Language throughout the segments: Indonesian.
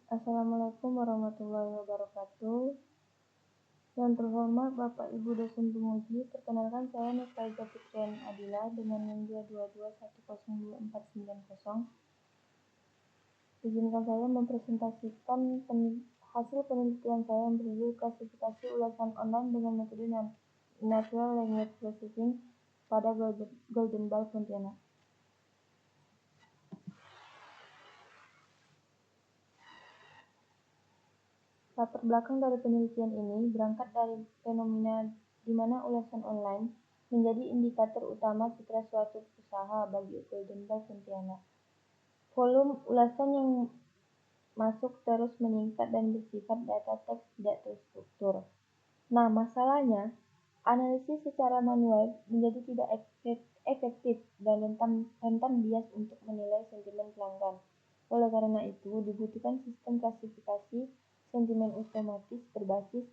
Assalamualaikum warahmatullahi wabarakatuh. Yang terhormat Bapak Ibu dosen penguji, perkenalkan saya Nurfaiza Fitrian Adila dengan NIM 221024990. Izinkan saya mempresentasikan hasil penelitian saya yang berjudul klasifikasi ulasan online dengan metode Natural Language Processing pada Golden Ball Pontianak. Latar belakang dari penelitian ini berangkat dari fenomena di mana ulasan online menjadi indikator utama citra suatu usaha bagi Golden Ball Pontianak. Volume ulasan yang masuk terus meningkat dan bersifat data teks tidak terstruktur. Nah, masalahnya, analisis secara manual menjadi tidak efektif dan rentan bias untuk menilai sentimen pelanggan. Oleh karena itu, dibutuhkan sistem klasifikasi sentimen otomatis berbasis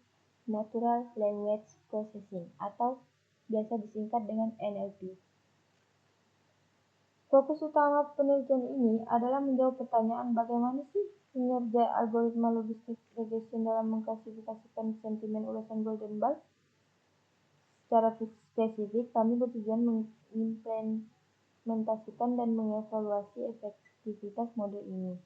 Natural Language Processing atau biasa disingkat dengan NLP. Fokus utama penelitian ini adalah menjawab pertanyaan bagaimana sih kinerja algoritma logistik regression dalam mengklasifikasikan sentimen ulasan Golden Ball. Secara spesifik, kami bertujuan mengimplementasikan dan mengevaluasi efektivitas model ini.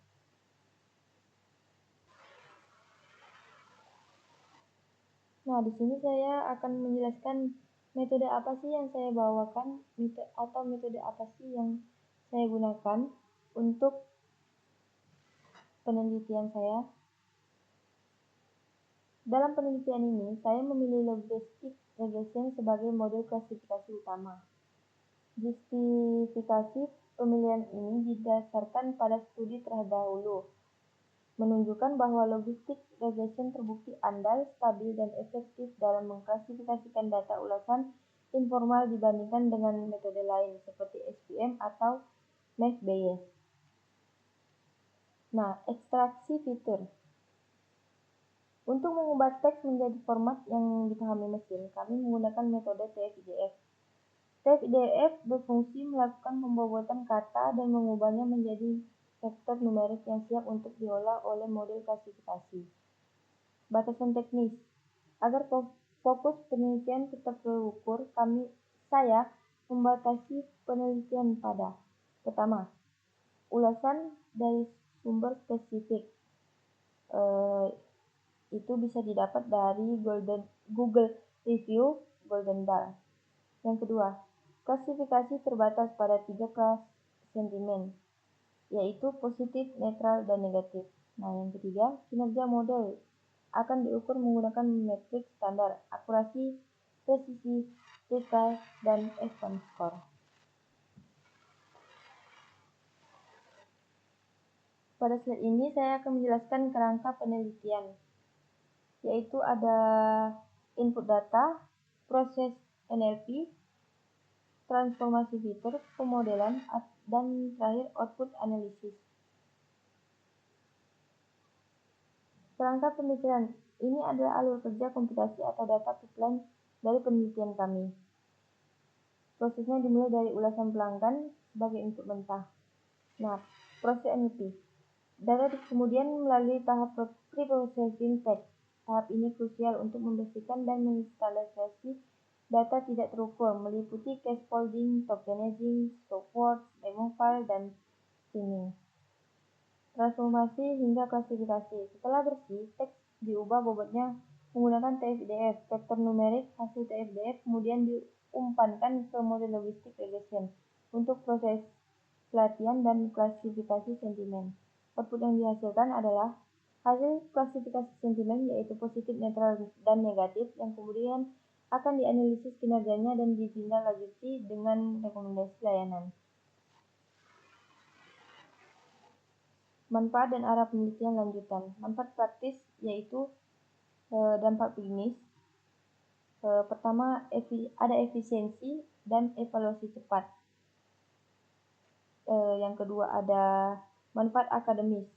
Nah, di sini saya akan menjelaskan metode apa sih yang saya bawakan atau metode apa sih yang saya gunakan untuk penelitian saya. Dalam penelitian ini, saya memilih logistic regression sebagai model klasifikasi utama. Justifikasi pemilihan ini didasarkan pada studi terdahulu, menunjukkan bahwa logistic regression terbukti andal, stabil, dan efektif dalam mengklasifikasikan data ulasan informal dibandingkan dengan metode lain seperti SVM atau Naive Bayes. Nah, ekstraksi fitur. Untuk mengubah teks menjadi format yang dipahami mesin, kami menggunakan metode TF-IDF. TF-IDF berfungsi melakukan pembobotan kata dan mengubahnya menjadi vektor numerik yang siap untuk diolah oleh model klasifikasi. Batasan teknis. Agar fokus penelitian tetap terukur, saya membatasi penelitian pada: pertama, ulasan dari sumber spesifik. Itu bisa didapat dari Google Review Golden Ball. Yang kedua, klasifikasi terbatas pada 3 kelas sentimen, yaitu positif, netral, dan negatif. Nah, yang ketiga, kinerja model akan diukur menggunakan metrik standar, akurasi, presisi, detail, dan F1 score. Pada slide ini saya akan menjelaskan kerangka penelitian, yaitu ada input data, proses NLP, transformasi fitur, pemodelan, dan terakhir output analisis. Kerangka pemikiran ini adalah alur kerja komputasi atau data pipeline dari penelitian kami. Prosesnya dimulai dari ulasan pelanggan sebagai input mentah. Nah, proses NLP. Data kemudian melalui tahap pre-processing text. Tahap ini krusial untuk membersihkan dan menstandarisasi data tidak terukur, meliputi case folding, tokenizing, stop words, memo file, dan streaming. Transformasi hingga klasifikasi. Setelah bersih, teks diubah bobotnya menggunakan TF-IDF, vektor numerik hasil TF-IDF kemudian diumpankan ke model logistik regression untuk proses pelatihan dan klasifikasi sentimen. Output yang dihasilkan adalah hasil klasifikasi sentimen, yaitu positif, netral, dan negatif, yang kemudian akan dianalisis kinerjanya dan ditindaklanjuti dengan rekomendasi layanan. Manfaat dan arah penelitian lanjutan. Manfaat praktis yaitu dampak klinis. Pertama, ada efisiensi dan evaluasi cepat. Yang kedua, ada manfaat akademis.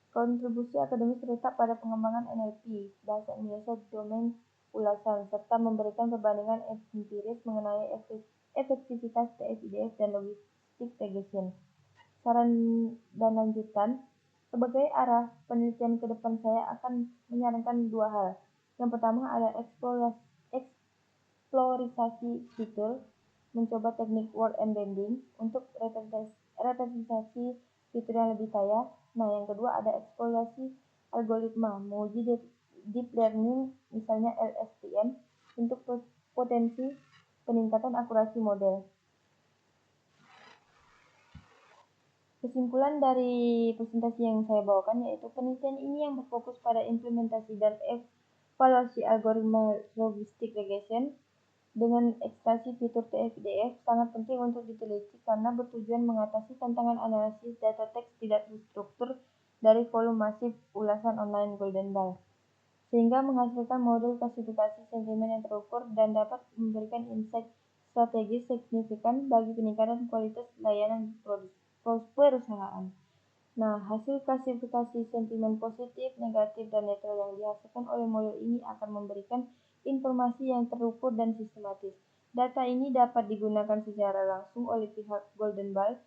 Kontribusi akademis terletak pada pengembangan NLP, bahasa Indonesia domain ulasan, serta memberikan perbandingan empiris mengenai efektivitas TF-IDF dan logistik regression. Saran dan lanjutan, Sebagai arah penelitian ke depan, saya akan menyarankan dua hal. Yang pertama adalah eksplorisasi fitur, mencoba teknik word embedding untuk representasi fitur yang lebih kaya. Nah, yang kedua ada eksplorasi algoritma, menguji deep learning, misalnya LSTM, untuk potensi peningkatan akurasi model. Kesimpulan dari presentasi yang saya bawakan yaitu penelitian ini yang berfokus pada implementasi dan evaluasi algoritma logistic regression dengan ekstraksi fitur TF-IDF sangat penting untuk diteliti karena bertujuan mengatasi tantangan analisis data teks tidak terstruktur dari volume masif ulasan online Golden Ball, sehingga menghasilkan model klasifikasi sentimen yang terukur dan dapat memberikan insight strategis signifikan bagi peningkatan kualitas layanan perusahaan. Nah, hasil klasifikasi sentimen positif, negatif, dan netral yang dihasilkan oleh model ini akan memberikan informasi yang terukur dan sistematis. Data ini dapat digunakan secara langsung oleh pihak Golden Ball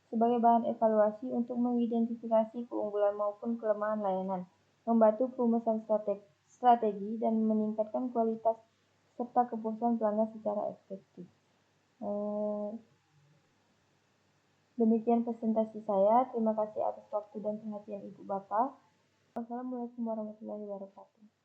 sebagai bahan evaluasi untuk mengidentifikasi keunggulan maupun kelemahan layanan, membantu perumusan strategi, dan meningkatkan kualitas serta kepuasan pelanggan secara efektif. Demikian presentasi saya. Terima kasih atas waktu dan perhatian Ibu Bapak. Wassalamualaikum warahmatullahi wabarakatuh.